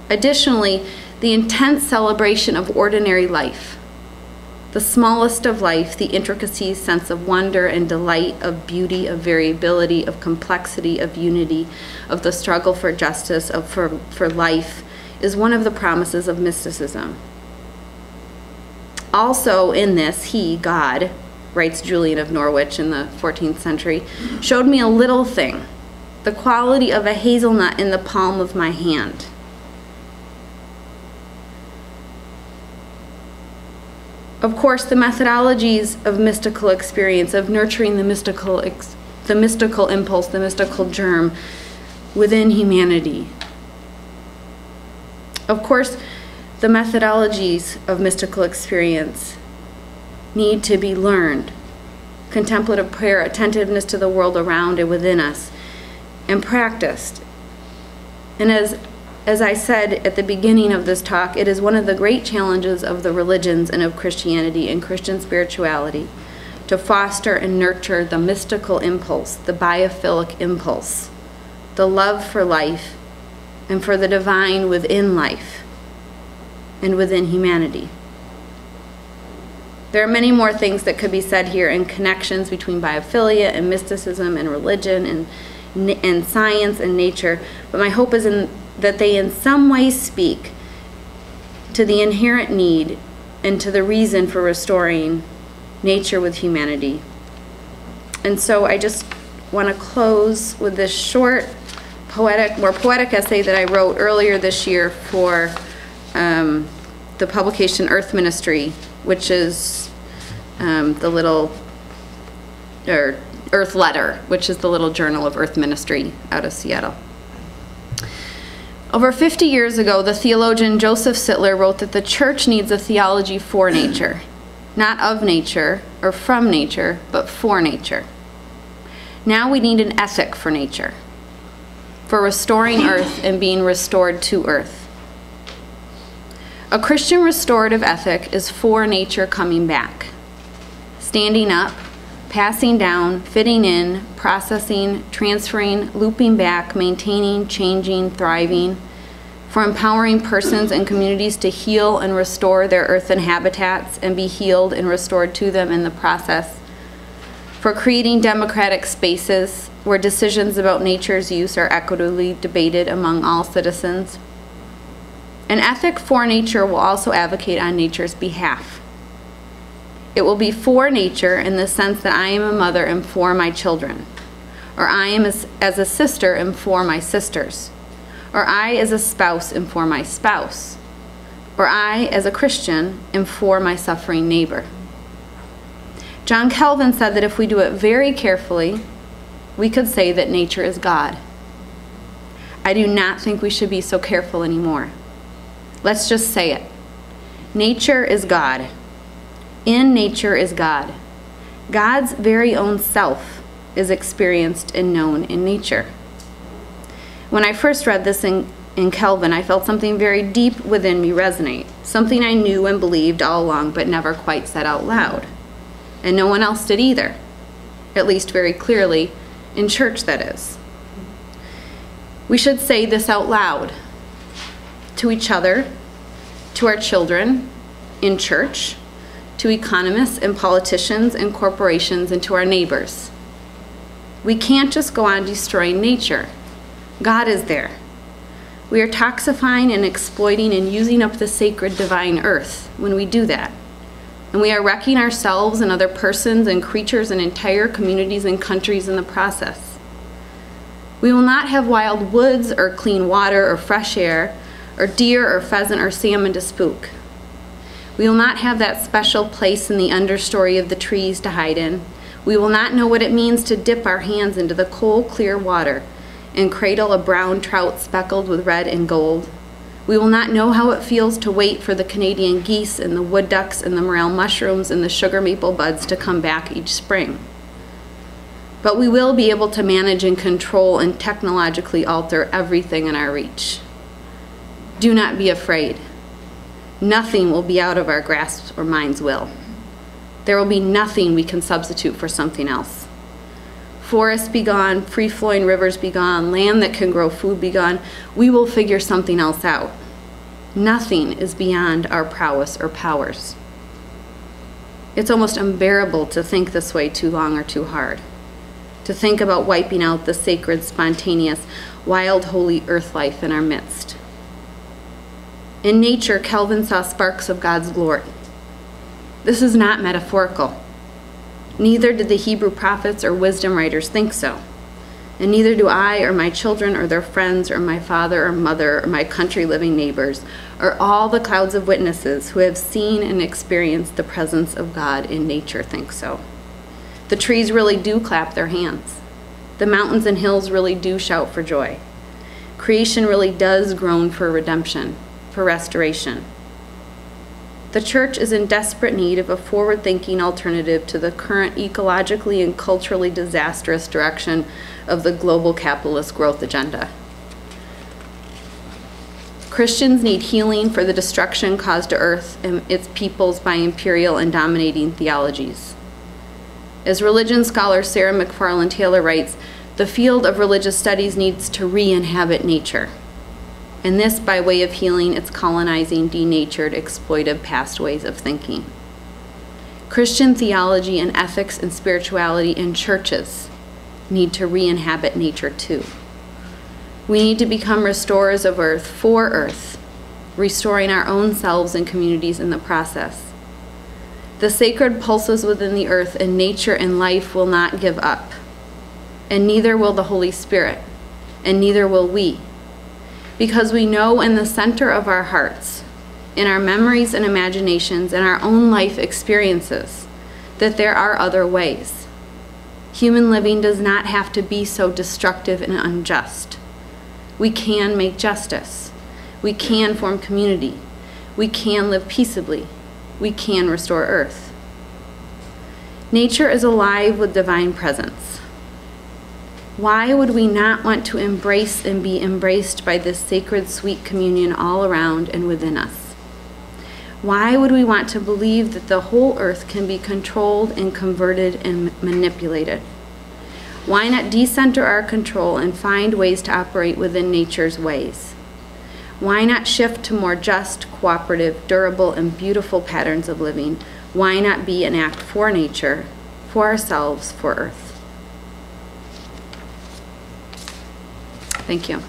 Additionally, the intense celebration of ordinary life, the smallest of life, the intricacies, sense of wonder and delight, of beauty, of variability, of complexity, of unity, of the struggle for justice, for life, is one of the promises of mysticism. Also in this, he, God, writes Julian of Norwich in the 14th century, showed me a little thing, the quality of a hazelnut in the palm of my hand. Of course, the methodologies of mystical experience, of nurturing the mystical impulse, the mystical germ within humanity. Of course, the methodologies of mystical experience need to be learned. Contemplative prayer, attentiveness to the world around and within us, and practiced. And as I said at the beginning of this talk, it is one of the great challenges of the religions and of Christianity and Christian spirituality to foster and nurture the mystical impulse, the biophilic impulse, the love for life and for the divine within life and within humanity. There are many more things that could be said here in connections between biophilia and mysticism and religion and science and nature, but my hope is that they in some way speak to the inherent need and to the reason for restoring nature with humanity. And so I just want to close with this short, more poetic essay that I wrote earlier this year for the publication Earth Ministry, which is the little, or Earth Letter, which is the little journal of Earth Ministry out of Seattle. Over 50 years ago, the theologian Joseph Sittler wrote that the church needs a theology for nature, not of nature or from nature, but for nature. Now we need an ethic for nature, for restoring Earth and being restored to Earth. A Christian restorative ethic is for nature coming back, standing up, passing down, fitting in, processing, transferring, looping back, maintaining, changing, thriving, for empowering persons and communities to heal and restore their earthen habitats and be healed and restored to them in the process, for creating democratic spaces where decisions about nature's use are equitably debated among all citizens. An ethic for nature will also advocate on nature's behalf. It will be for nature in the sense that I am a mother and for my children, or I am as a sister and for my sisters, or I as a spouse and for my spouse, or I as a Christian and for my suffering neighbor. John Calvin said that if we do it very carefully, we could say that nature is God. I do not think we should be so careful anymore. Let's just say it. Nature is God. In nature is God. God's very own self is experienced and known in nature. When I first read this in Calvin, I felt something very deep within me resonate, something I knew and believed all along but never quite said out loud. And no one else did either, at least very clearly, in church that is. We should say this out loud, to each other, to our children, in church, to economists and politicians and corporations, and to our neighbors. We can't just go on destroying nature. God is there. We are toxifying and exploiting and using up the sacred divine earth when we do that. And we are wrecking ourselves and other persons and creatures and entire communities and countries in the process. We will not have wild woods or clean water or fresh air or deer or pheasant or salmon to spook. We will not have that special place in the understory of the trees to hide in. We will not know what it means to dip our hands into the cold, clear water and cradle a brown trout speckled with red and gold. We will not know how it feels to wait for the Canadian geese and the wood ducks and the morel mushrooms and the sugar maple buds to come back each spring. But we will be able to manage and control and technologically alter everything in our reach. Do not be afraid. Nothing will be out of our grasp or mind's will. There will be nothing we can substitute for something else. Forests be gone, free-flowing rivers be gone, land that can grow food be gone. We will figure something else out. Nothing is beyond our prowess or powers. It's almost unbearable to think this way too long or too hard, to think about wiping out the sacred, spontaneous, wild, holy earth life in our midst. In nature, Calvin saw sparks of God's glory. This is not metaphorical. Neither did the Hebrew prophets or wisdom writers think so. And neither do I or my children or their friends or my father or mother or my country-living neighbors or all the clouds of witnesses who have seen and experienced the presence of God in nature think so. The trees really do clap their hands. The mountains and hills really do shout for joy. Creation really does groan for redemption, for restoration. The church is in desperate need of a forward-thinking alternative to the current ecologically and culturally disastrous direction of the global capitalist growth agenda. Christians need healing for the destruction caused to earth and its peoples by imperial and dominating theologies. As religion scholar Sarah McFarland Taylor writes, the field of religious studies needs to re-inhabit nature. And this by way of healing its colonizing, denatured, exploitive past ways of thinking. Christian theology and ethics and spirituality in churches need to re-inhabit nature too. We need to become restorers of earth for earth, restoring our own selves and communities in the process. The sacred pulses within the earth and nature and life will not give up, and neither will the Holy Spirit, and neither will we. Because we know in the center of our hearts, in our memories and imaginations, in our own life experiences, that there are other ways. Human living does not have to be so destructive and unjust. We can make justice. We can form community. We can live peaceably. We can restore earth. Nature is alive with divine presence. Why would we not want to embrace and be embraced by this sacred, sweet communion all around and within us? Why would we want to believe that the whole earth can be controlled and converted and manipulated? Why not decenter our control and find ways to operate within nature's ways? Why not shift to more just, cooperative, durable, and beautiful patterns of living? Why not be an act for nature, for ourselves, for earth? Thank you.